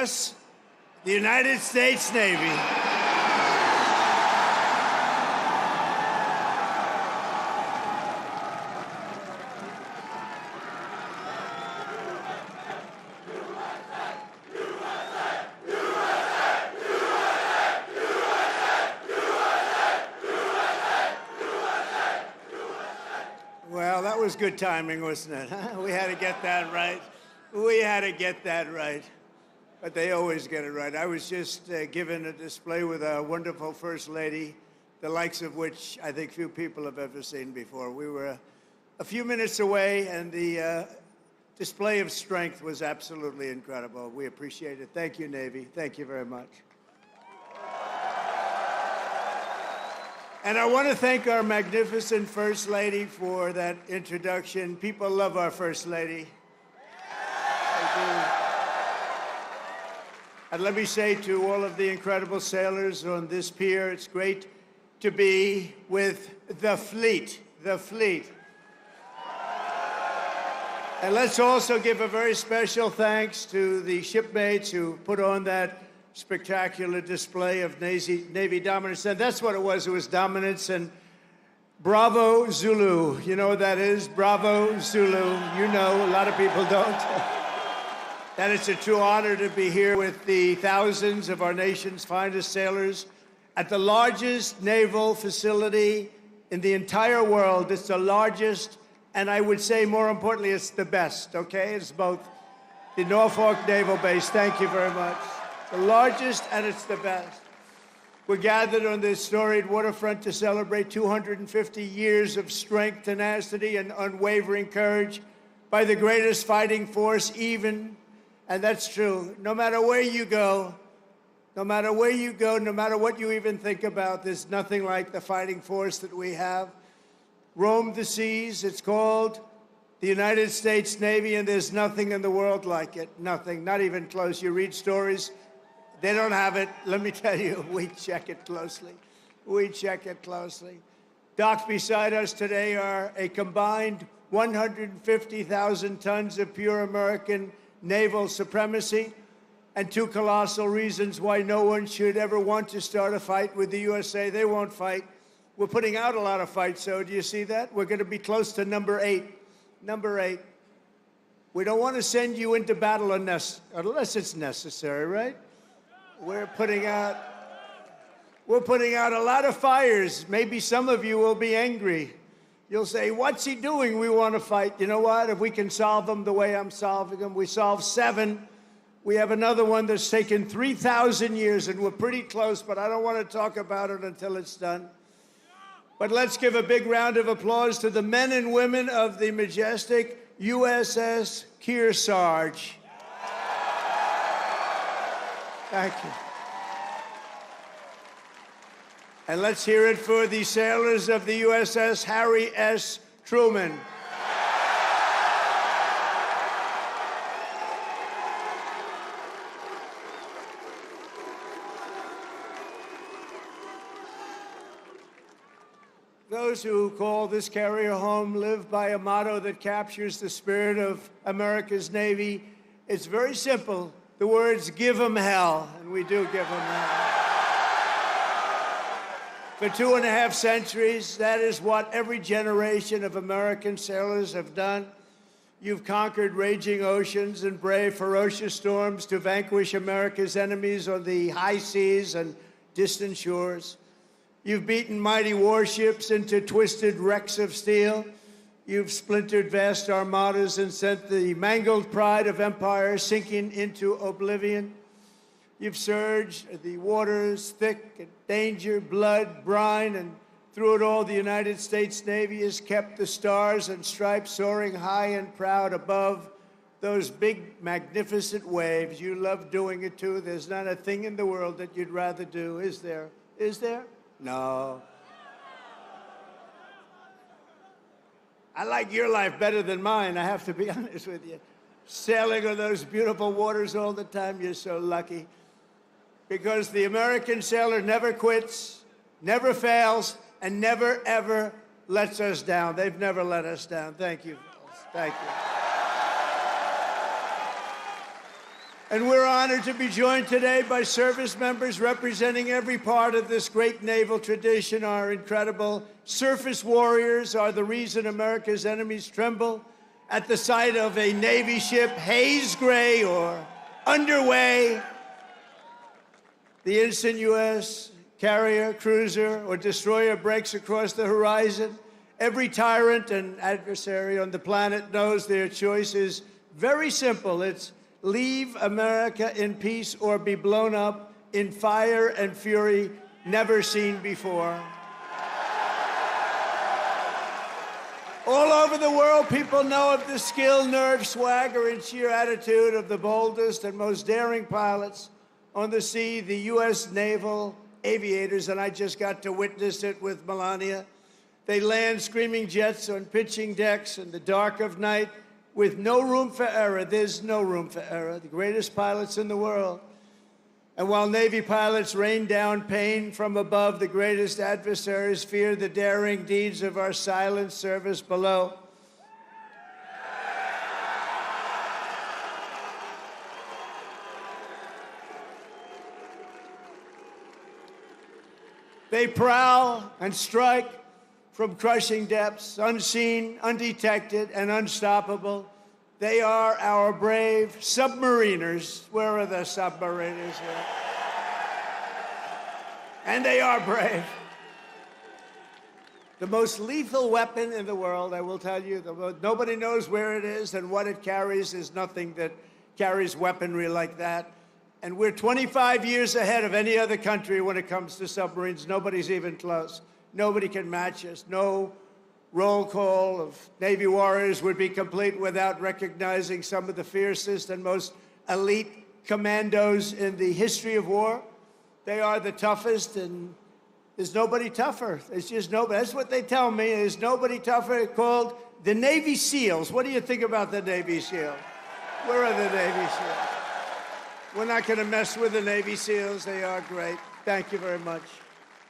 us, the United States Navy. Well, that was good timing, wasn't it? Huh? We had to get that right. We had to get that right. But they always get it right. I was just given a display with a wonderful First Lady, the likes of which I think few people have ever seen before. We were a few minutes away, and the display of strength was absolutely incredible. We appreciate it. Thank you, Navy. Thank you very much. And I want to thank our magnificent First Lady for that introduction. People love our First Lady. They do. And let me say to all of the incredible sailors on this pier, it's great to be with the fleet, the fleet. And let's also give a very special thanks to the shipmates who put on that spectacular display of Navy dominance. And that's what it was dominance. And bravo, Zulu. You know what that is? Bravo, Zulu. You know, a lot of people don't. That it's a true honor to be here with the thousands of our nation's finest sailors at the largest naval facility in the entire world. It's the largest, and I would say more importantly, it's the best, okay? It's both the Norfolk Naval Base. Thank you very much. The largest, and it's the best. We're gathered on this storied waterfront to celebrate 250 years of strength, tenacity, and unwavering courage by the greatest fighting force even. And that's true. No matter where you go, no matter where you go, no matter what you even think about, there's nothing like the fighting force that we have. Roam the seas. It's called the United States Navy, and there's nothing in the world like it. Nothing, not even close. You read stories, they don't have it. Let me tell you, we check it closely. We check it closely. Docked beside us today are a combined 150,000 tons of pure American naval supremacy, and two colossal reasons why no one should ever want to start a fight with the USA. They won't fight. We're putting out a lot of fights, so do you see that? We're going to be close to number 8. Number 8. We don't want to send you into battle unless it's necessary, right? We're putting out a lot of fires. Maybe some of you will be angry. You'll say, what's he doing? We want to fight. You know what? If we can solve them the way I'm solving them, we solve 7. We have another one that's taken 3,000 years, and we're pretty close, but I don't want to talk about it until it's done. But let's give a big round of applause to the men and women of the majestic USS Kearsarge. Thank you. And let's hear it for the sailors of the USS Harry S. Truman. Those who call this carrier home live by a motto that captures the spirit of America's Navy. It's very simple. The words, give 'em hell, and we do give 'em hell. For 2.5 centuries, that is what every generation of American sailors have done. You've conquered raging oceans and braved ferocious storms to vanquish America's enemies on the high seas and distant shores. You've beaten mighty warships into twisted wrecks of steel. You've splintered vast armadas and sent the mangled pride of empire sinking into oblivion. You've surged the waters thick in danger, blood, brine, and through it all, the United States Navy has kept the stars and stripes soaring high and proud above those big, magnificent waves. You love doing it, too. There's not a thing in the world that you'd rather do, is there? Is there? No. I like your life better than mine, I have to be honest with you. Sailing on those beautiful waters all the time, you're so lucky. Because the American sailor never quits, never fails, and never, ever lets us down. They've never let us down. Thank you. Thank you. And we're honored to be joined today by service members representing every part of this great naval tradition. Our incredible surface warriors are the reason America's enemies tremble at the sight of a Navy ship, haze gray or underway. The instant U.S. carrier, cruiser, or destroyer breaks across the horizon, every tyrant and adversary on the planet knows their choice is very simple. It's leave America in peace or be blown up in fire and fury never seen before. All over the world, people know of the skill, nerve, swagger, and sheer attitude of the boldest and most daring pilots on the sea, the U.S. naval aviators, and I just got to witness it with Melania. They land screaming jets on pitching decks in the dark of night with no room for error. There's no room for error. The greatest pilots in the world. And while Navy pilots rain down pain from above, the greatest adversaries fear the daring deeds of our silent service below. They prowl and strike from crushing depths, unseen, undetected, and unstoppable. They are our brave submariners. Where are the submariners here? And they are brave. The most lethal weapon in the world, I will tell you, nobody knows where it is, and what it carries is nothing that carries weaponry like that. And we're 25 years ahead of any other country when it comes to submarines. Nobody's even close. Nobody can match us. No roll call of Navy warriors would be complete without recognizing some of the fiercest and most elite commandos in the history of war. They are the toughest, and there's nobody tougher. There's just nobody. That's what they tell me. There's nobody tougher. Called the Navy SEALs. What do you think about the Navy SEALs? Where are the Navy SEALs? We're not going to mess with the Navy SEALs. They are great. Thank you very much.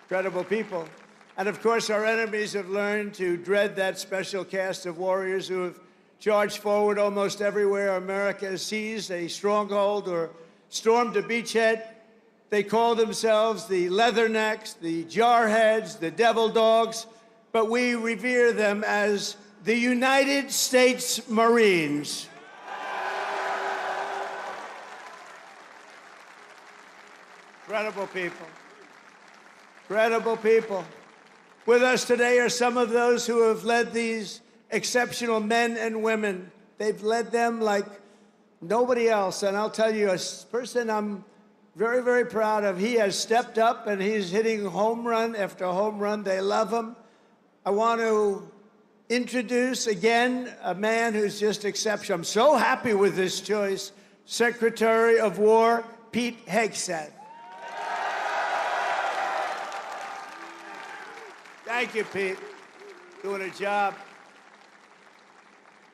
Incredible people. And of course, our enemies have learned to dread that special cast of warriors who have charged forward almost everywhere America has seized a stronghold or stormed a beachhead. They call themselves the Leathernecks, the Jarheads, the Devil Dogs, but we revere them as the United States Marines. Incredible people. Incredible people. With us today are some of those who have led these exceptional men and women. They've led them like nobody else. And I'll tell you, a person I'm very, very proud of. He has stepped up and he's hitting home run after home run. They love him. I want to introduce again a man who's just exceptional. I'm so happy with this choice. Secretary of War, Pete Hegseth. Thank you, Pete. Doing a job.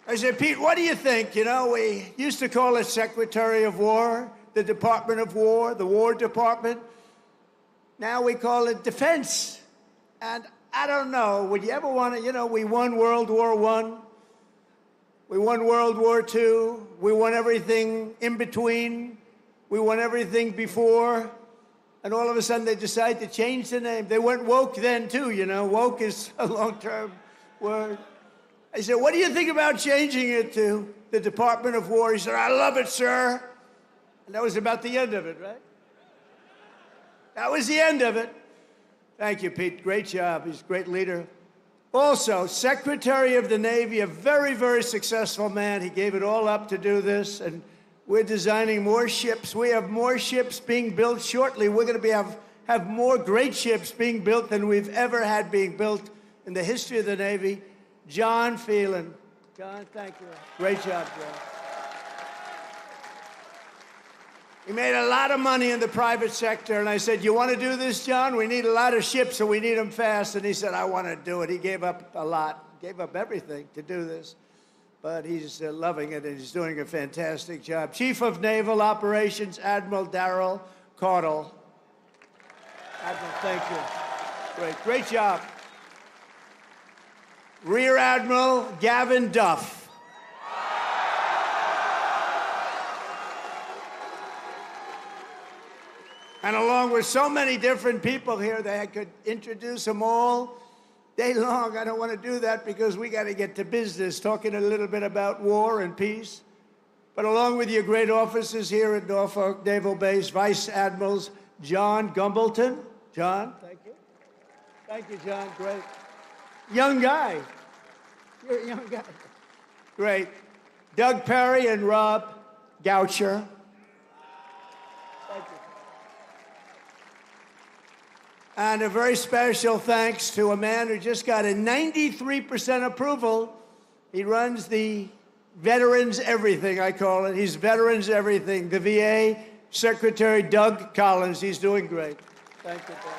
I said, Pete, what do you think? You know, we used to call it Secretary of War, the Department of War, the War Department. Now we call it Defense. And I don't know, would you ever want to, you know, we won World War I. We won World War II. We won everything in between. We won everything before. And all of a sudden, they decide to change the name. They went woke then, too, you know. Woke is a long-term word. I said, what do you think about changing it to the Department of War? He said, I love it, sir. And that was about the end of it, right? That was the end of it. Thank you, Pete. Great job. He's a great leader. Also, Secretary of the Navy, a very, very successful man. He gave it all up to do this, and we're designing more ships. We have more ships being built shortly. We're going to have more great ships being built than we've ever had being built in the history of the Navy. John Phelan. John, thank you. Great job, John. He made a lot of money in the private sector, and I said, you want to do this, John? We need a lot of ships, and we need them fast. And he said, I want to do it. He gave up a lot, gave up everything to do this. But he's loving it, and he's doing a fantastic job. Chief of Naval Operations, Admiral Darrell Caudle. Admiral, thank you. Great job. Rear Admiral Gavin Duff. And along with so many different people here, I could introduce them all day long. I don't want to do that because we got to get to business, talking a little bit about war and peace. But along with your great officers here at Norfolk Naval Base, Vice Admirals John Gumbleton. John, thank you. Thank you, John. Great. Young guy. You're a young guy. Great. Doug Perry and Rob Goucher. Thank you. And a very special thanks to a man who just got a 93% approval. He runs the Veterans Everything, I call it. He's Veterans Everything. The VA Secretary Doug Collins. He's doing great. Thank you, Doug.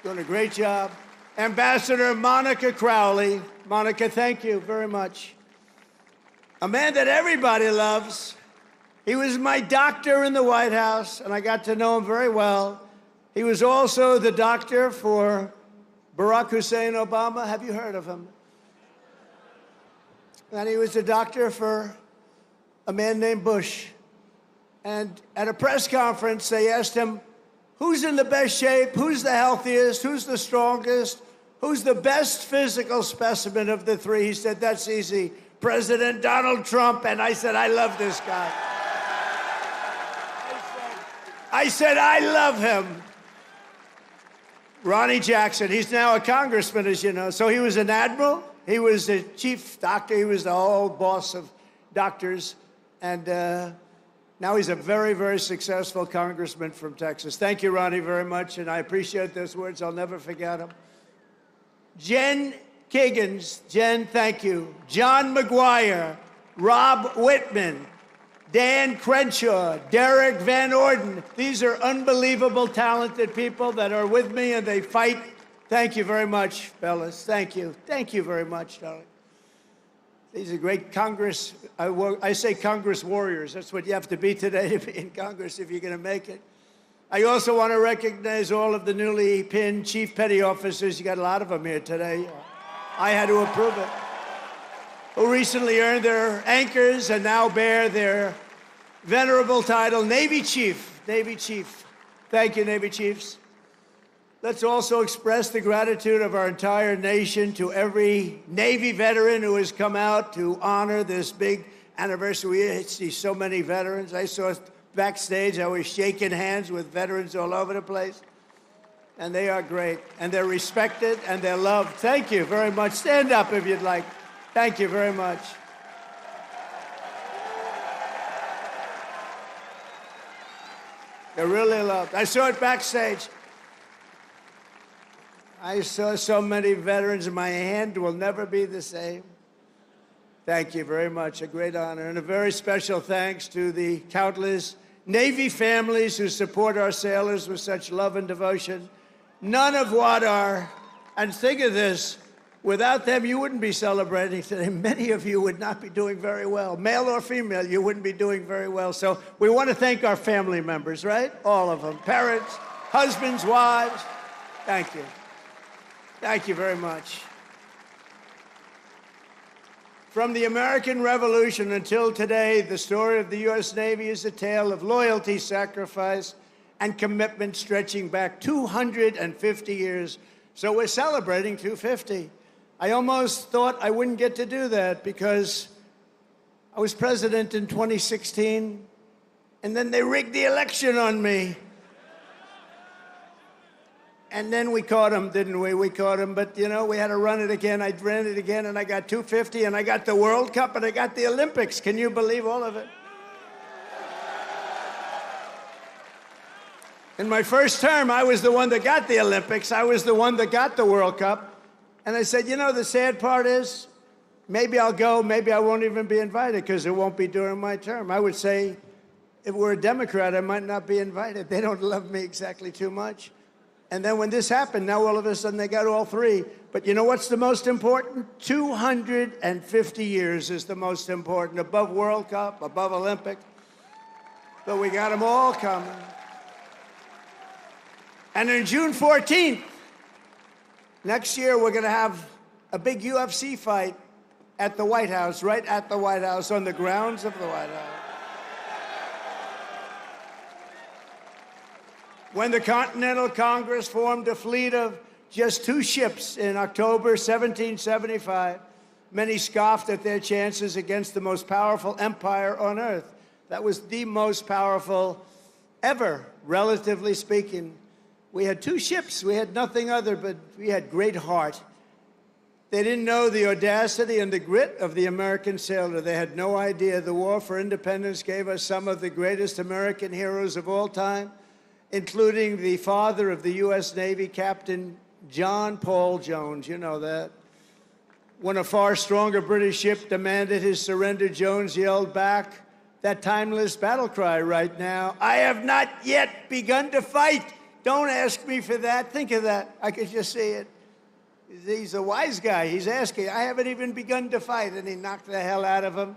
Doing a great job. Ambassador Monica Crowley. Monica, thank you very much. A man that everybody loves. He was my doctor in the White House, and I got to know him very well. He was also the doctor for Barack Hussein Obama. Have you heard of him? And he was a doctor for a man named Bush. And at a press conference, they asked him, who's in the best shape? Who's the healthiest? Who's the strongest? Who's the best physical specimen of the three? He said, that's easy. President Donald Trump. And I said, I love this guy. I said, I love him. Ronnie Jackson, he's now a congressman, as you know. So he was an admiral. He was the chief doctor. He was the whole boss of doctors. And now he's a very, very successful congressman from Texas. Thank you, Ronnie, very much. And I appreciate those words. I'll never forget them. Jen Kiggins. Jen, thank you. John McGuire. Rob Whitman. Dan Crenshaw. Derek Van Orden. These are unbelievable, talented people that are with me, and they fight. Thank you very much, fellas. Thank you. Thank you very much, darling. These are great Congress. I say Congress warriors. That's what you have to be today to be in Congress if you're going to make it. I also want to recognize all of the newly pinned chief petty officers. You got a lot of them here today. I had to approve it. Who recently earned their anchors and now bear their venerable title, Navy Chief. Navy Chief. Thank you, Navy Chiefs. Let's also express the gratitude of our entire nation to every Navy veteran who has come out to honor this big anniversary. We see so many veterans. I saw backstage, I was shaking hands with veterans all over the place. And they are great. And they're respected and they're loved. Thank you very much. Stand up if you'd like. Thank you very much. They're really loved. I saw it backstage. I saw so many veterans, and my hand will never be the same. Thank you very much. A great honor. And a very special thanks to the countless Navy families who support our sailors with such love and devotion. None of what are, and think of this, without them, you wouldn't be celebrating today. Many of you would not be doing very well. Male or female, you wouldn't be doing very well. So we want to thank our family members, right? All of them. Parents, husbands, wives. Thank you. Thank you very much. From the American Revolution until today, the story of the U.S. Navy is a tale of loyalty, sacrifice, and commitment stretching back 250 years. So we're celebrating 250. I almost thought I wouldn't get to do that because I was president in 2016, and then they rigged the election on me. And then we caught him, didn't we? We caught him, but, you know, we had to run it again. I ran it again, and I got 250, and I got the World Cup, and I got the Olympics. Can you believe all of it? In my first term, I was the one that got the Olympics. I was the one that got the World Cup. And I said, you know, the sad part is, maybe I'll go, maybe I won't even be invited because it won't be during my term. I would say, if we're a Democrat, I might not be invited. They don't love me exactly too much. And then when this happened, now all of a sudden they got all three. But you know what's the most important? 250 years is the most important, above World Cup, above Olympic. But we got them all coming. And on June 14th, next year, we're going to have a big UFC fight at the White House, right at the White House, on the grounds of the White House. When the Continental Congress formed a fleet of just 2 ships in October 1775, many scoffed at their chances against the most powerful empire on earth. That was the most powerful ever, relatively speaking. We had 2 ships. We had nothing other, but we had great heart. They didn't know the audacity and the grit of the American sailor. They had no idea the war for independence gave us some of the greatest American heroes of all time, including the father of the U.S. Navy, Captain John Paul Jones. You know that. When a far stronger British ship demanded his surrender, Jones yelled back that timeless battle cry right now: "I have not yet begun to fight." Don't ask me for that. Think of that. I could just see it. He's a wise guy. He's asking, I haven't even begun to fight, and he knocked the hell out of him.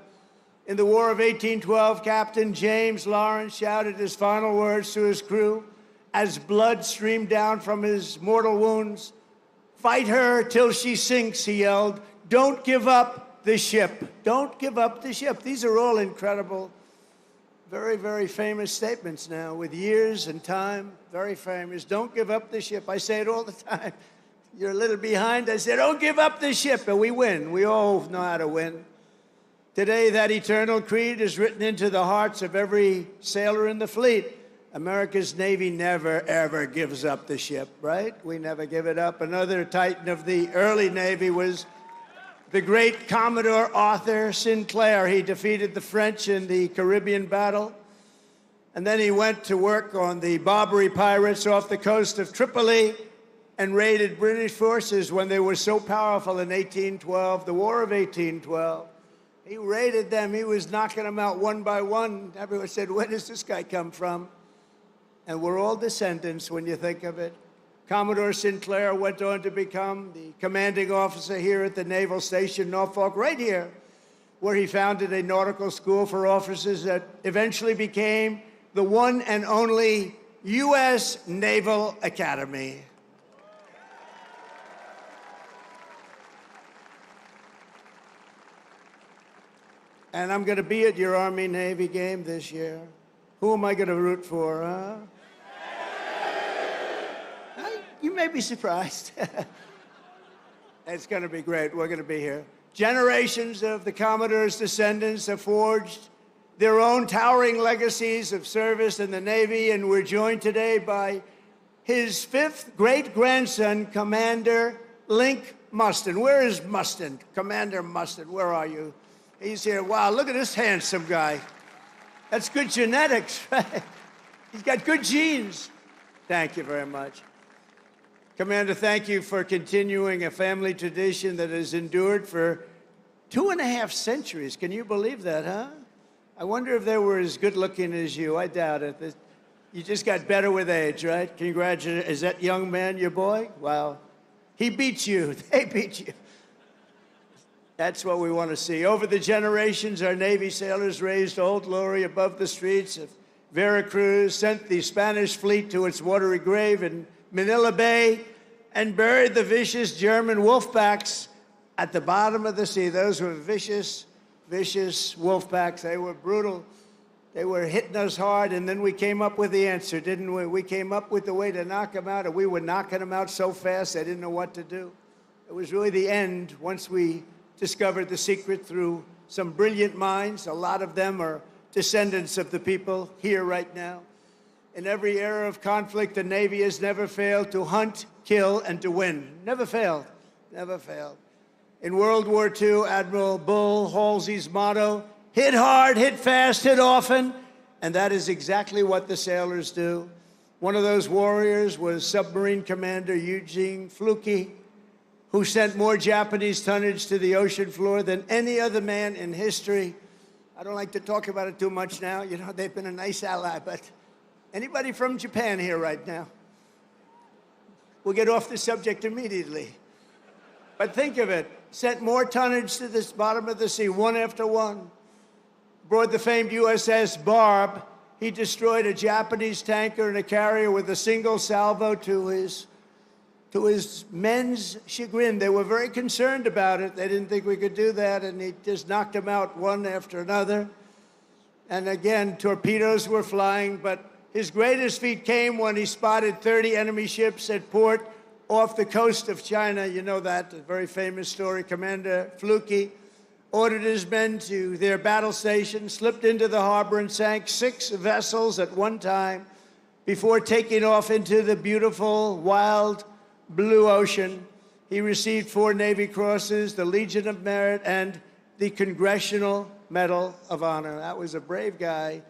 In the War of 1812, Captain James Lawrence shouted his final words to his crew as blood streamed down from his mortal wounds. "Fight her till she sinks," he yelled. "Don't give up the ship. Don't give up the ship." These are all incredible, very, very famous statements now, with years and time, very famous. Don't give up the ship. I say it all the time. You're a little behind. I say, don't give up the ship, and we win. We all know how to win. Today, that eternal creed is written into the hearts of every sailor in the fleet. America's Navy never, ever gives up the ship, right? We never give it up. Another titan of the early Navy was the great Commodore Arthur Sinclair. He defeated the French in the Caribbean battle, and then he went to work on the Barbary pirates off the coast of Tripoli and raided British forces when they were so powerful in 1812, the War of 1812. He raided them. He was knocking them out one by one. Everyone said, where does this guy come from? And we're all descendants when you think of it. Commodore Sinclair went on to become the commanding officer here at the Naval Station Norfolk, right here, where he founded a nautical school for officers that eventually became the one and only U.S. Naval Academy. And I'm going to be at your Army-Navy game this year. Who am I going to root for, huh? You may be surprised. It's going to be great. We're going to be here. Generations of the Commodore's descendants have forged their own towering legacies of service in the Navy, and we're joined today by his 5th great-grandson, Commander Link Mustin. Where is Mustin? Commander Mustin, where are you? He's here. Wow, look at this handsome guy. That's good genetics, right? He's got good genes. Thank you very much. Commander, thank you for continuing a family tradition that has endured for 2.5 centuries. Can you believe that, huh? I wonder if they were as good looking as you. I doubt it. You just got better with age, right? Congratulations. Is that young man your boy? Wow. He beat you. They beat you. That's what we want to see. Over the generations, our Navy sailors raised Old Glory above the streets of Veracruz, sent the Spanish fleet to its watery grave in Manila Bay, and buried the vicious German wolfpacks at the bottom of the sea. Those were vicious, vicious wolfpacks. They were brutal. They were hitting us hard, and then we came up with the answer, didn't we? We came up with the way to knock them out, and we were knocking them out so fast they didn't know what to do. It was really the end once we discovered the secret through some brilliant minds. A lot of them are descendants of the people here right now. In every era of conflict, the Navy has never failed to hunt, kill, and to win. Never failed. Never failed. In World War II, Admiral Bull Halsey's motto, hit hard, hit fast, hit often, and that is exactly what the sailors do. One of those warriors was Submarine Commander Eugene Fluke, who sent more Japanese tonnage to the ocean floor than any other man in history. I don't like to talk about it too much now. You know, they've been a nice ally, but anybody from Japan here right now? We'll get off the subject immediately. But think of it, sent more tonnage to the bottom of the sea, one after one. Aboard the famed USS Barb, he destroyed a Japanese tanker and a carrier with a single salvo to his men's chagrin. They were very concerned about it. They didn't think we could do that, and he just knocked them out one after another. And again, torpedoes were flying, but His greatest feat came when he spotted 30 enemy ships at port off the coast of China. You know that, a very famous story. Commander Fluke ordered his men to their battle station, slipped into the harbor, and sank 6 vessels at one time before taking off into the beautiful, wild blue ocean. He received 4 Navy Crosses, the Legion of Merit, and the Congressional Medal of Honor. That was a brave guy.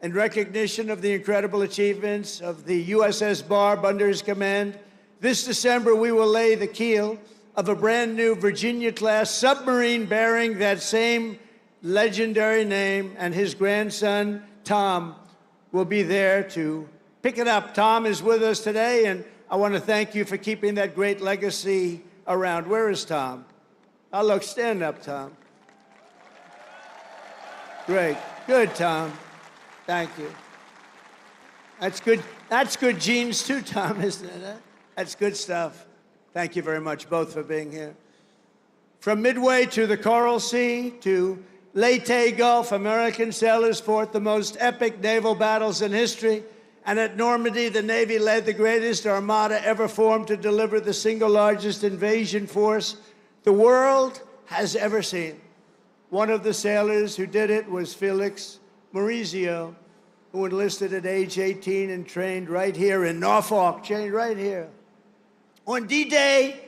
In recognition of the incredible achievements of the USS Barb under his command, this December we will lay the keel of a brand new Virginia-class submarine bearing that same legendary name, and his grandson, Tom, will be there to pick it up. Tom is with us today, and I want to thank you for keeping that great legacy around. Where is Tom? Oh, look, stand up, Tom. Great. Good, Tom. Thank you. That's good. That's good genes too, Tom, isn't it? That's good stuff. Thank you very much, both, for being here. From Midway to the Coral Sea to Leyte Gulf, American sailors fought the most epic naval battles in history. And at Normandy, the Navy led the greatest armada ever formed to deliver the single largest invasion force the world has ever seen. One of the sailors who did it was Felix Maurizio, who enlisted at age 18 and trained right here in Norfolk, trained right here. On D-Day,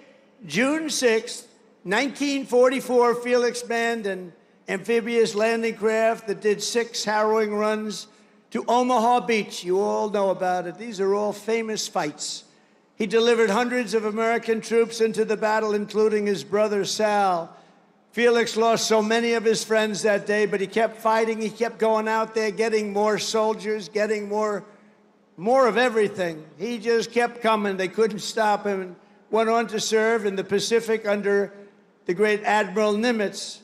June 6, 1944, Felix manned an amphibious landing craft that did 6 harrowing runs to Omaha Beach. You all know about it. These are all famous fights. He delivered hundreds of American troops into the battle, including his brother Sal. Felix lost so many of his friends that day, but he kept fighting. He kept going out there, getting more soldiers, getting more of everything. He just kept coming. They couldn't stop him, and went on to serve in the Pacific under the great Admiral Nimitz.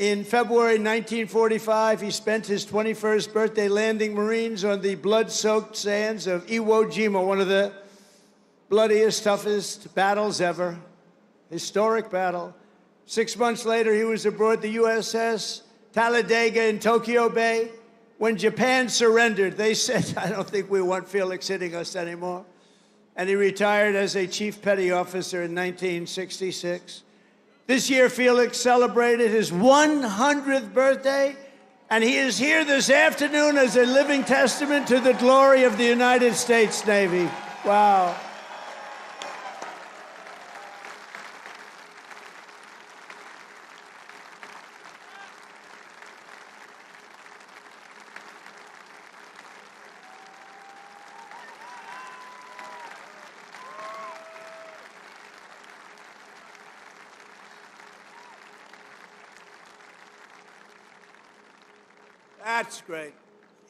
In February 1945, he spent his 21st birthday landing Marines on the blood-soaked sands of Iwo Jima, one of the bloodiest, toughest battles ever. Historic battle. 6 months later, he was aboard the USS Talladega in Tokyo Bay. When Japan surrendered, they said, I don't think we want Felix hitting us anymore. And he retired as a chief petty officer in 1966. This year, Felix celebrated his 100th birthday, and he is here this afternoon as a living testament to the glory of the United States Navy. Wow. That's great.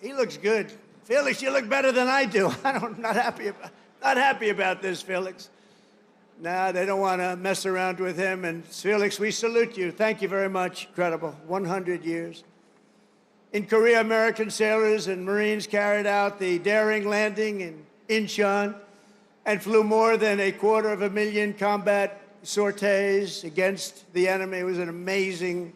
He looks good. Felix, you look better than I do. I'm not happy about this, Felix. No, they don't want to mess around with him. And Felix, we salute you. Thank you very much. Incredible. 100 years. In Korea, American sailors and Marines carried out the daring landing in Incheon and flew more than 250,000 combat sorties against the enemy. It was an amazing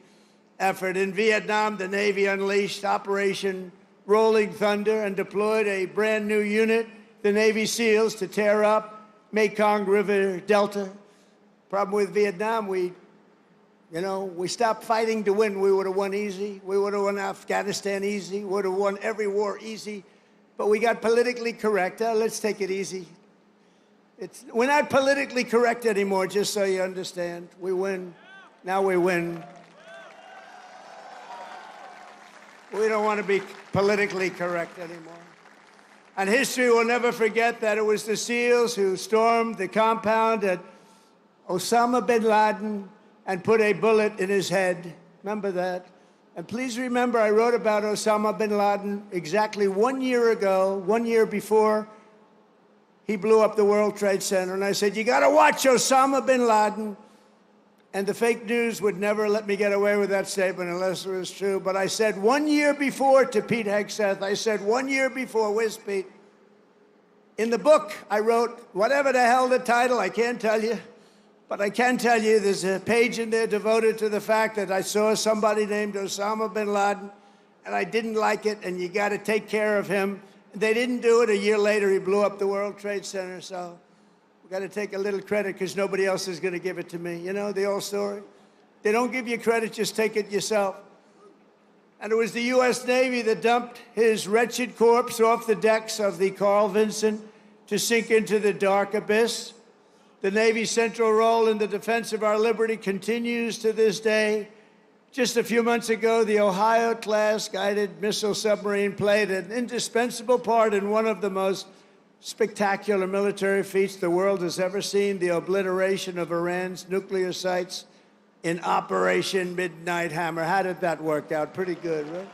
effort. In Vietnam, the Navy unleashed Operation Rolling Thunder and deployed a brand new unit, the Navy SEALs, to tear up Mekong River Delta. Problem with Vietnam, we stopped fighting to win. We would have won easy. We would have won Afghanistan easy. We would have won every war easy. But we got politically correct. Let's take it easy. We're not politically correct anymore, just so you understand. We win. Now we win. We don't want to be politically correct anymore. And history will never forget that it was the SEALs who stormed the compound at Osama bin Laden and put a bullet in his head. Remember that? And please remember, I wrote about Osama bin Laden exactly 1 year ago, 1 year before he blew up the World Trade Center. And I said, you got to watch Osama bin Laden. And the fake news would never let me get away with that statement unless it was true. But I said 1 year before to Pete Hegseth, I said 1 year before, where's Pete? In the book, I wrote, whatever the hell the title, I can't tell you. But I can tell you there's a page in there devoted to the fact that I saw somebody named Osama bin Laden, and I didn't like it, and you got to take care of him. They didn't do it. A year later, he blew up the World Trade Center. So we got to take a little credit because nobody else is going to give it to me. You know the old story? They don't give you credit, just take it yourself. And it was the U.S. Navy that dumped his wretched corpse off the decks of the Carl Vinson to sink into the dark abyss. The Navy's central role in the defense of our liberty continues to this day. Just a few months ago, the Ohio-class guided missile submarine played an indispensable part in one of the most spectacular military feats the world has ever seen, the obliteration of Iran's nuclear sites in Operation Midnight Hammer. How did that work out? Pretty good, right?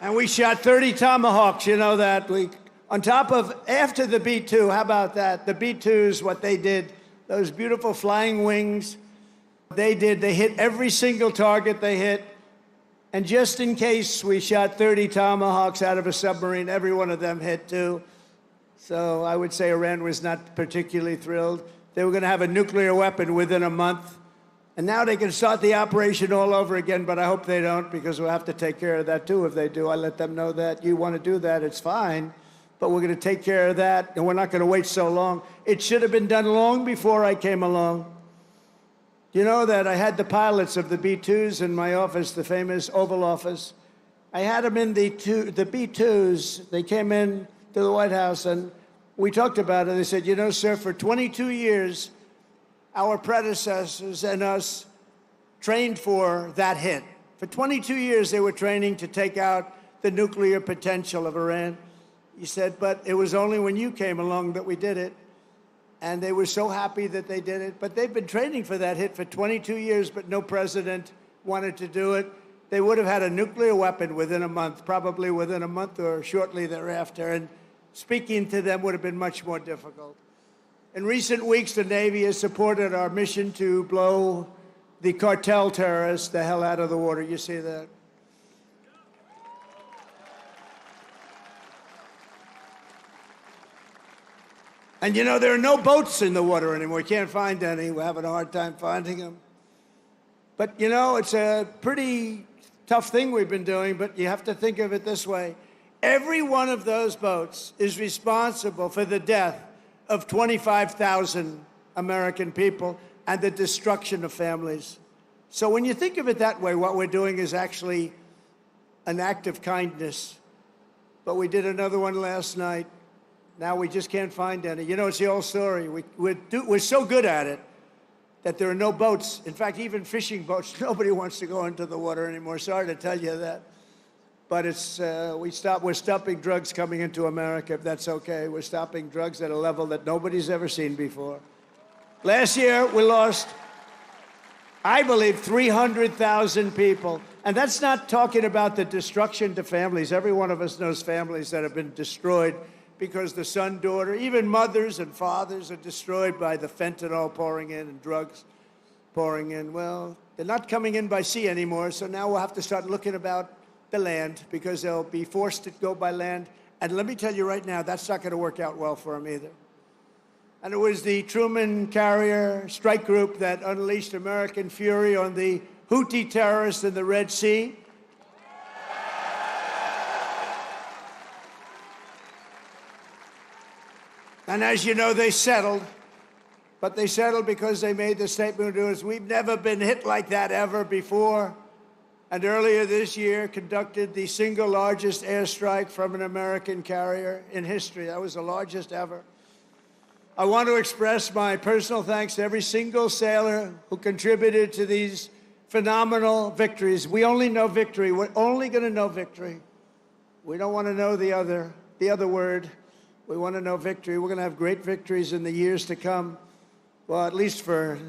And we shot 30 Tomahawks, you know that. On top of, after the B-2, how about that? The B-2s, what they did, those beautiful flying wings, they hit every single target they hit. And just in case we shot 30 Tomahawks out of a submarine, every one of them hit too. So I would say Iran was not particularly thrilled. They were going to have a nuclear weapon within a month. And now they can start the operation all over again, but I hope they don't, because we'll have to take care of that too if they do. I let them know that you want to do that, it's fine. But we're going to take care of that, and we're not going to wait so long. It should have been done long before I came along. You know that I had the pilots of the B-2s in my office, the famous Oval Office. I had them in the B-2s. They came in to the White House, and we talked about it. They said, you know, sir, for 22 years, our predecessors and us trained for that hit. For 22 years, they were training to take out the nuclear potential of Iran. He said, but it was only when you came along that we did it. And they were so happy that they did it. But they've been training for that hit for 22 years, but no president wanted to do it. They would have had a nuclear weapon within a month, probably within a month or shortly thereafter. And speaking to them would have been much more difficult. In recent weeks, the Navy has supported our mission to blow the cartel terrorists the hell out of the water. You see that? And you know, there are no boats in the water anymore. We can't find any. We're having a hard time finding them. But you know, it's a pretty tough thing we've been doing, but you have to think of it this way. Every one of those boats is responsible for the death of 25,000 American people and the destruction of families. So when you think of it that way, what we're doing is actually an act of kindness. But we did another one last night. Now we just can't find any. You know, it's the old story. We're so good at it that there are no boats. In fact, even fishing boats, nobody wants to go into the water anymore. Sorry to tell you that. But we're stopping drugs coming into America, if that's okay. We're stopping drugs at a level that nobody's ever seen before. Last year, we lost, I believe, 300,000 people. And that's not talking about the destruction to families. Every one of us knows families that have been destroyed because the son, daughter, even mothers and fathers are destroyed by the fentanyl pouring in and drugs pouring in. Well, they're not coming in by sea anymore, so now we'll have to start looking about the land because they'll be forced to go by land. And let me tell you right now, that's not going to work out well for them either. And it was the Truman carrier strike group that unleashed American fury on the Houthi terrorists in the Red Sea. And as you know, they settled. But they settled because they made the statement to us, we've never been hit like that ever before. And earlier this year, conducted the single largest airstrike from an American carrier in history. That was the largest ever. I want to express my personal thanks to every single sailor who contributed to these phenomenal victories. We only know victory. We're only going to know victory. We don't want to know the other word. We want to know victory. We're going to have great victories in the years to come. Well, at least for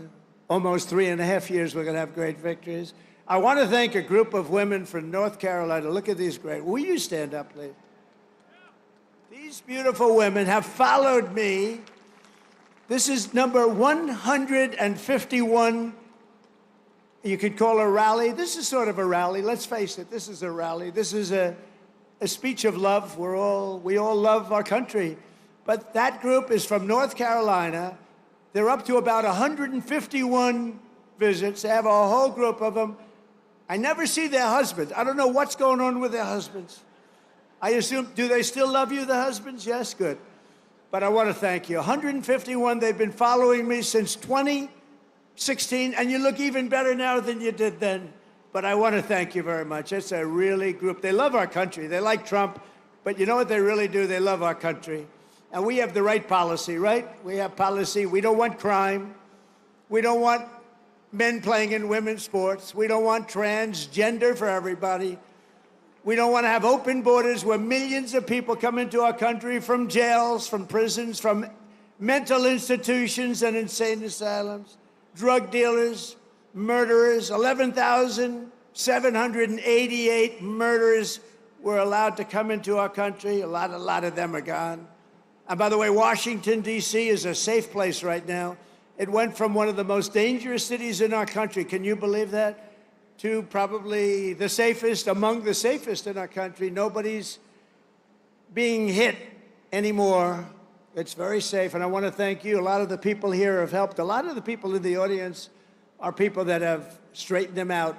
almost 3.5 years, we're going to have great victories. I want to thank a group of women from North Carolina. Look at these great. Will you stand up, please? These beautiful women have followed me. This is number 151. You could call a rally. This is sort of a rally. Let's face it, this is a rally. This is a speech of love. We all love our country. But that group is from North Carolina. They're up to about 151 visits. They have a whole group of them. I never see their husbands. I don't know what's going on with their husbands. I assume, do they still love you, the husbands? Yes, good. But I want to thank you. 151, they've been following me since 2016, and you look even better now than you did then. But I want to thank you very much. It's a really group. They love our country. They like Trump, but you know what they really do? They love our country. And we have the right policy, right? We have policy. We don't want crime. We don't want men playing in women's sports. We don't want transgender for everybody. We don't want to have open borders where millions of people come into our country from jails, from prisons, from mental institutions and insane asylums, drug dealers, murderers. 11,788 murderers were allowed to come into our country. A lot of them are gone. And by the way, Washington, D.C. is a safe place right now. It went from one of the most dangerous cities in our country, can you believe that, to probably the safest, among the safest in our country. Nobody's being hit anymore. It's very safe, and I want to thank you. A lot of the people here have helped. A lot of the people in the audience are people that have straightened them out.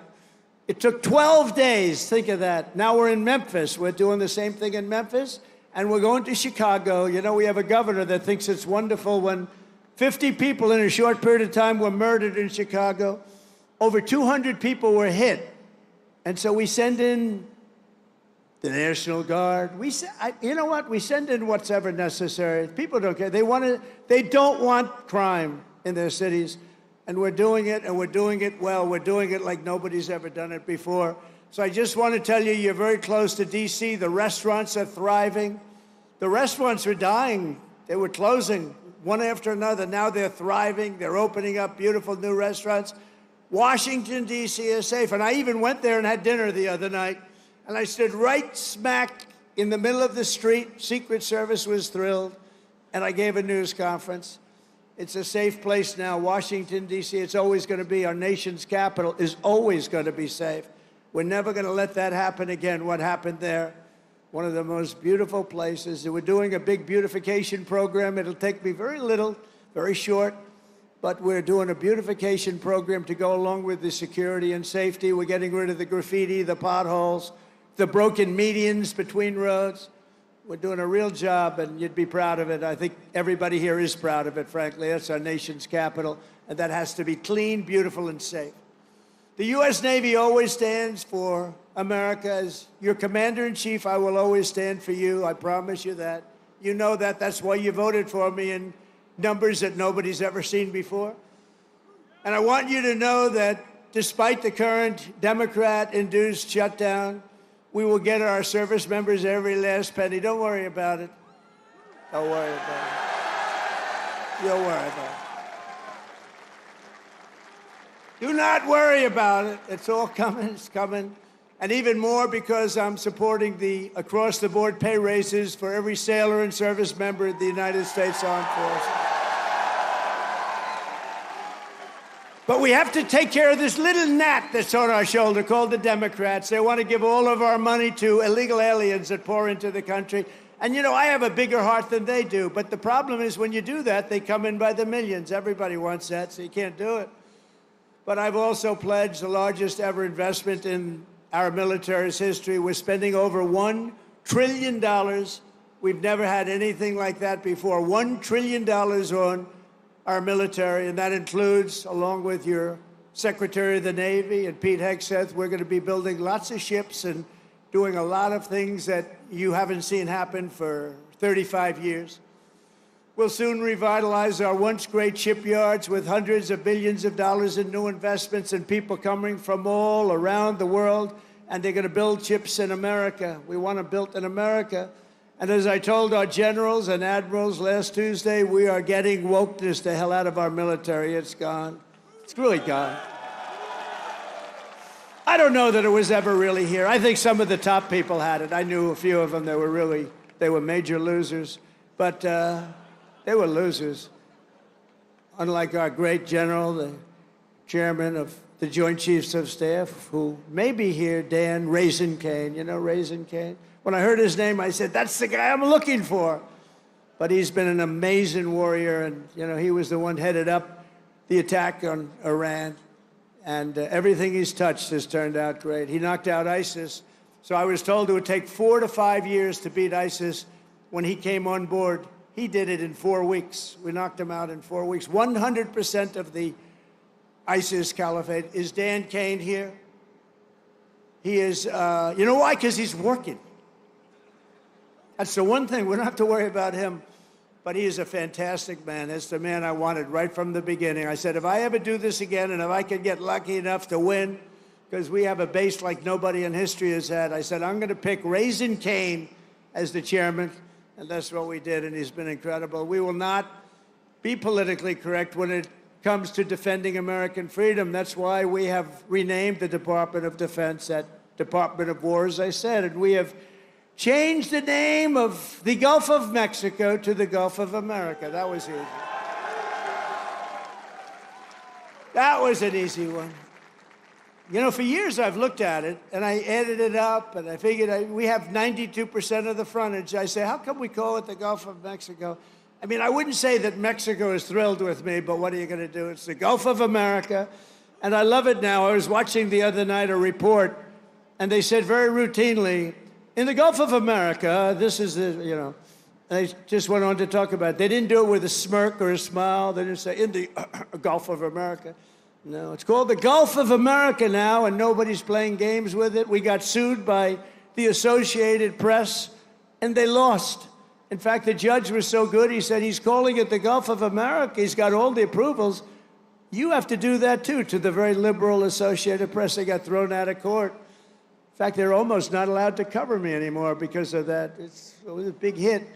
It took 12 days, think of that. Now we're in Memphis. We're doing the same thing in Memphis, and we're going to Chicago. You know, we have a governor that thinks it's wonderful when 50 people in a short period of time were murdered in Chicago. Over 200 people were hit. And so we send in the National Guard. You know what? We send in what's ever necessary. People don't care. They don't want crime in their cities. And we're doing it, and we're doing it well. We're doing it like nobody's ever done it before. So I just want to tell you, you're very close to D.C. The restaurants are thriving. The restaurants were dying. They were closing one after another. Now they're thriving. They're opening up beautiful new restaurants. Washington, D.C. is safe. And I even went there and had dinner the other night. And I stood right smack in the middle of the street. Secret Service was thrilled. And I gave a news conference. It's a safe place now. Washington, D.C., it's always going to be. Our nation's capital is always going to be safe. We're never going to let that happen again, what happened there. One of the most beautiful places. We're doing a big beautification program. It'll take me very little, very short. But we're doing a beautification program to go along with the security and safety. We're getting rid of the graffiti, the potholes, the broken medians between roads. We're doing a real job, and you'd be proud of it. I think everybody here is proud of it, frankly. That's our nation's capital, and that has to be clean, beautiful, and safe. The U.S. Navy always stands for America. As your commander-in-chief, I will always stand for you. I promise you that. You know that. That's why you voted for me in numbers that nobody's ever seen before. And I want you to know that despite the current Democrat-induced shutdown, we will get our service members every last penny. Don't worry about it. Don't worry about it. You'll worry about it. Do not worry about it. It's all coming. It's coming. And even more because I'm supporting the across-the-board pay raises for every sailor and service member of the United States Armed Forces. But we have to take care of this little gnat that's on our shoulder called the Democrats. They want to give all of our money to illegal aliens that pour into the country. And, you know, I have a bigger heart than they do. But the problem is when you do that, they come in by the millions. Everybody wants that, so you can't do it. But I've also pledged the largest ever investment in our military's history. We're spending over $1 trillion. We've never had anything like that before. $1 trillion on our military, and that includes, along with your Secretary of the Navy and Pete Hegseth, we're going to be building lots of ships and doing a lot of things that you haven't seen happen for 35 years. We'll soon revitalize our once great shipyards with hundreds of billions of dollars in new investments and people coming from all around the world, and they're going to build ships in America. We want them built in America. And as I told our generals and admirals last Tuesday, we are getting wokeness the hell out of our military. It's gone. It's really gone. I don't know that it was ever really here. I think some of the top people had it. I knew a few of them that they were major losers. But they were losers. Unlike our great general, the chairman of the Joint Chiefs of Staff, who may be here, Dan Raisin Cain. You know Raisin Cain? When I heard his name, I said, that's the guy I'm looking for. But he's been an amazing warrior, and, you know, he was the one headed up the attack on Iran. and everything he's touched has turned out great. He knocked out ISIS. So I was told it would take 4 to 5 years to beat ISIS. When he came on board, he did it in 4 weeks. We knocked him out in 4 weeks. 100% of the ISIS caliphate. Is Dan Kane here? He is, you know why? Because he's working. That's the one thing. We don't have to worry about him. But he is a fantastic man. That's the man I wanted right from the beginning. I said, if I ever do this again and if I could get lucky enough to win, because we have a base like nobody in history has had, I said, I'm going to pick Raising Cane as the chairman. And that's what we did, and he's been incredible. We will not be politically correct when it comes to defending American freedom. That's why we have renamed the Department of Defense that Department of War, as I said, and we have changed the name of the Gulf of Mexico to the Gulf of America. That was easy. That was an easy one. You know, for years I've looked at it, and I added it up, and I figured we have 92% of the frontage. I say, how come we call it the Gulf of Mexico? I mean, I wouldn't say that Mexico is thrilled with me, but what are you going to do? It's the Gulf of America, and I love it now. I was watching the other night a report, and they said very routinely, in the Gulf of America, this is the, you know, they just went on to talk about it. They didn't do it with a smirk or a smile. They didn't say, in the Gulf of America. No, it's called the Gulf of America now, and nobody's playing games with it. We got sued by the Associated Press, and they lost. In fact, the judge was so good, he said, he's calling it the Gulf of America. He's got all the approvals. You have to do that, too, to the very liberal Associated Press. They got thrown out of court. In fact, they're almost not allowed to cover me anymore because of that. It was a big hit.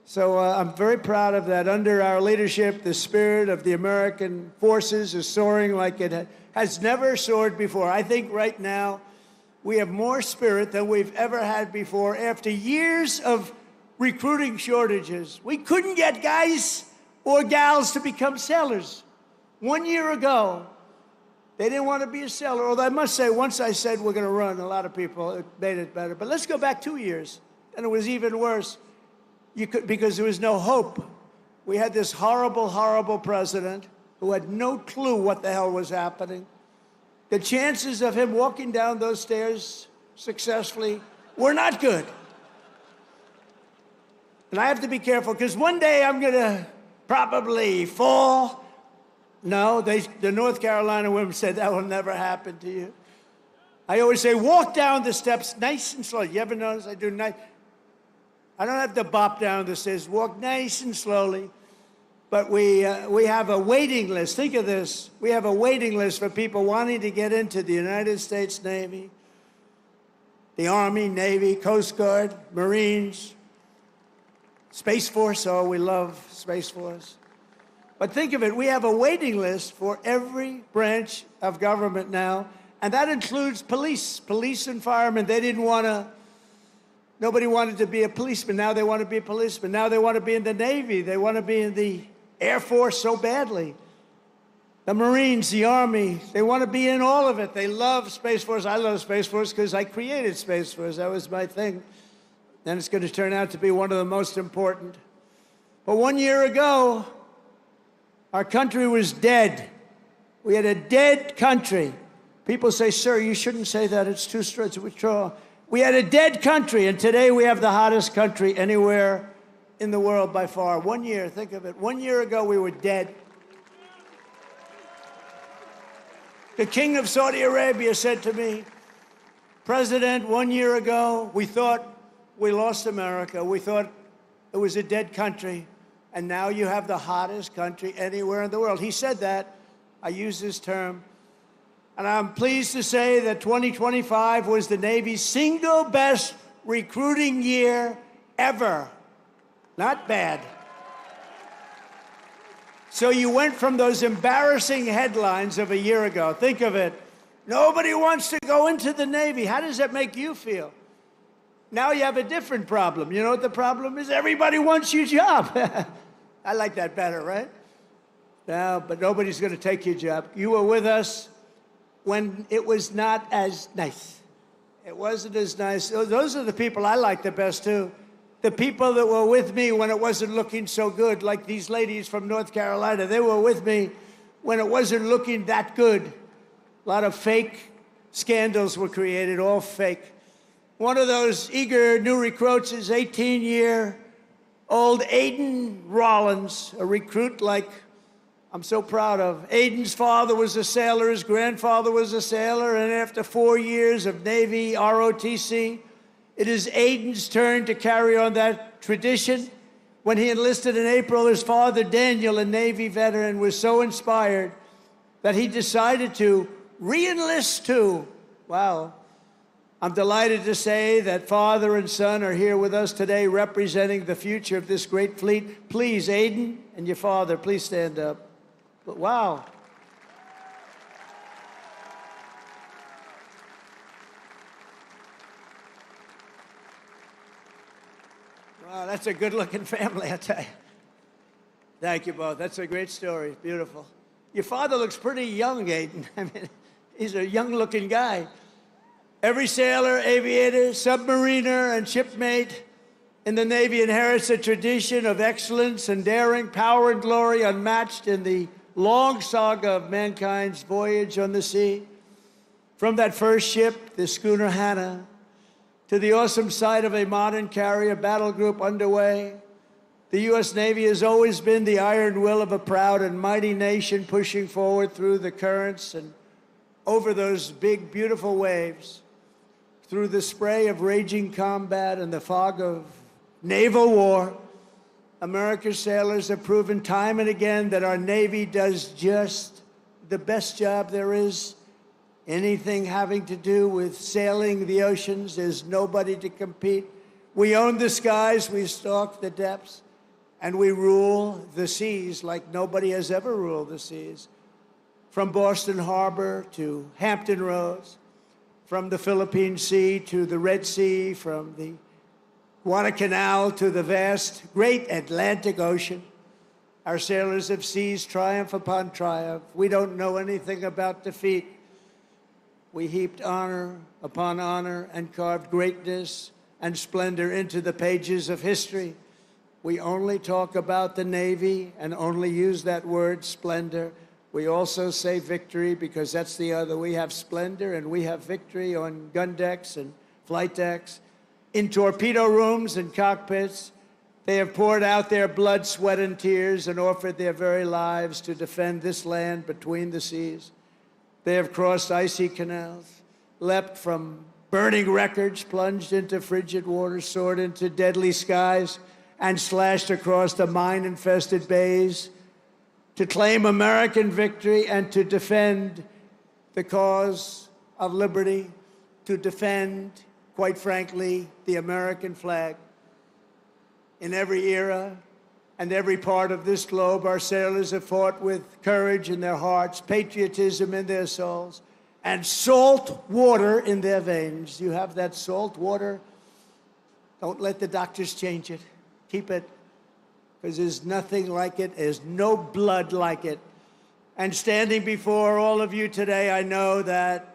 So I'm very proud of that. Under our leadership, the spirit of the American forces is soaring like it has never soared before. I think right now we have more spirit than we've ever had before. After years of recruiting shortages, we couldn't get guys or gals to become sailors. 1 year ago, they didn't want to be a sailor. Although I must say, once I said we're going to run, a lot of people, it made it better. But let's go back 2 years, and it was even worse. Because there was no hope. We had this horrible, horrible president who had no clue what the hell was happening. The chances of him walking down those stairs successfully were not good. And I have to be careful, because one day I'm going to probably fall. No, the North Carolina women said that will never happen to you. I always say, walk down the steps nice and slow. You ever notice I do nice? I don't have to bop down the stairs. Walk nice and slowly. But we have a waiting list. Think of this. We have a waiting list for people wanting to get into the United States Navy, the Army, Navy, Coast Guard, Marines, Space Force. Oh, we love Space Force. But think of it. We have a waiting list for every branch of government now. And that includes police and firemen. They didn't want to. Nobody wanted to be a policeman. Now they want to be a policeman. Now they want to be in the Navy. They want to be in the Air Force so badly. The Marines, the Army, they want to be in all of it. They love Space Force. I love Space Force because I created Space Force. That was my thing. And it's going to turn out to be one of the most important. But 1 year ago, our country was dead. We had a dead country. People say, sir, you shouldn't say that. It's too straight to withdraw. We had a dead country, and today we have the hottest country anywhere in the world by far. 1 year, think of it. 1 year ago, we were dead. The king of Saudi Arabia said to me, President, 1 year ago, we thought we lost America. We thought it was a dead country, and now you have the hottest country anywhere in the world. He said that. I use this term. And I'm pleased to say that 2025 was the Navy's single best recruiting year ever. Not bad. So you went from those embarrassing headlines of a year ago. Think of it. Nobody wants to go into the Navy. How does that make you feel? Now you have a different problem. You know what the problem is? Everybody wants your job. I like that better, right? No, but nobody's going to take your job. You were with us when it was not as nice. It wasn't as nice. Those are the people I like the best, too. The people that were with me when it wasn't looking so good, like these ladies from North Carolina. They were with me when it wasn't looking that good. A lot of fake scandals were created, all fake. One of those eager new recruits is 18-year-old Aiden Rollins, a recruit like I'm so proud of. Aiden's father was a sailor, his grandfather was a sailor, and after 4 years of Navy ROTC, it is Aiden's turn to carry on that tradition. When he enlisted in April, his father, Daniel, a Navy veteran, was so inspired that he decided to re-enlist too. Wow. I'm delighted to say that father and son are here with us today representing the future of this great fleet. Please, Aiden and your father, please stand up. Wow. Wow, that's a good-looking family, I tell you. Thank you both. That's a great story. Beautiful. Your father looks pretty young, Aiden. I mean, he's a young-looking guy. Every sailor, aviator, submariner, and shipmate in the Navy inherits a tradition of excellence and daring, power and glory unmatched in the long saga of mankind's voyage on the sea. From that first ship, the schooner Hannah, to the awesome sight of a modern carrier battle group underway, the U.S. Navy has always been the iron will of a proud and mighty nation pushing forward through the currents and over those big, beautiful waves, through the spray of raging combat and the fog of naval war. America's sailors have proven time and again that our Navy does just the best job there is. Anything having to do with sailing the oceans, there's nobody to compete. We own the skies, we stalk the depths, and we rule the seas like nobody has ever ruled the seas. From Boston Harbor to Hampton Roads, from the Philippine Sea to the Red Sea, from the Guadalcanal to the vast, great Atlantic Ocean. Our sailors have seized triumph upon triumph. We don't know anything about defeat. We heaped honor upon honor and carved greatness and splendor into the pages of history. We only talk about the Navy and only use that word, splendor. We also say victory because that's the other. We have splendor and we have victory on gun decks and flight decks. In torpedo rooms and cockpits, they have poured out their blood, sweat, and tears and offered their very lives to defend this land between the seas. They have crossed icy canals, leapt from burning wreckage, plunged into frigid waters, soared into deadly skies, and slashed across the mine-infested bays to claim American victory and to defend the cause of liberty, to defend, quite frankly, the American flag. In every era and every part of this globe, our sailors have fought with courage in their hearts, patriotism in their souls, and salt water in their veins. You have that salt water. Don't let the doctors change it. Keep it, because there's nothing like it. There's no blood like it. And standing before all of you today, I know that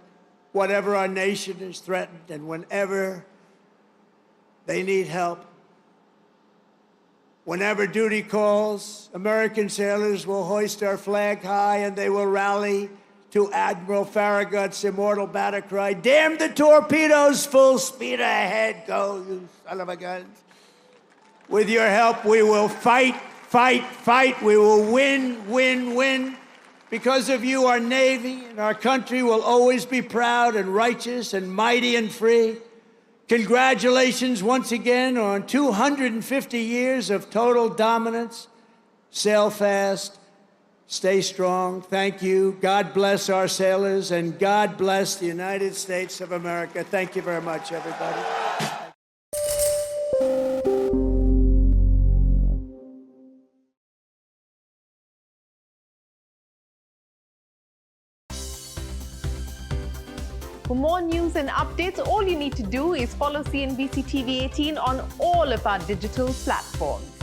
whatever our nation is threatened and whenever they need help, whenever duty calls, American sailors will hoist our flag high and they will rally to Admiral Farragut's immortal battle cry, "Damn the torpedoes, full speed ahead, go, you son of a gun." With your help, we will fight, fight, fight. We will win, win, win. Because of you, our Navy and our country will always be proud and righteous and mighty and free. Congratulations once again on 250 years of total dominance. Sail fast, stay strong. Thank you. God bless our sailors, and God bless the United States of America. Thank you very much, everybody. For more news and updates, all you need to do is follow CNBC TV 18 on all of our digital platforms.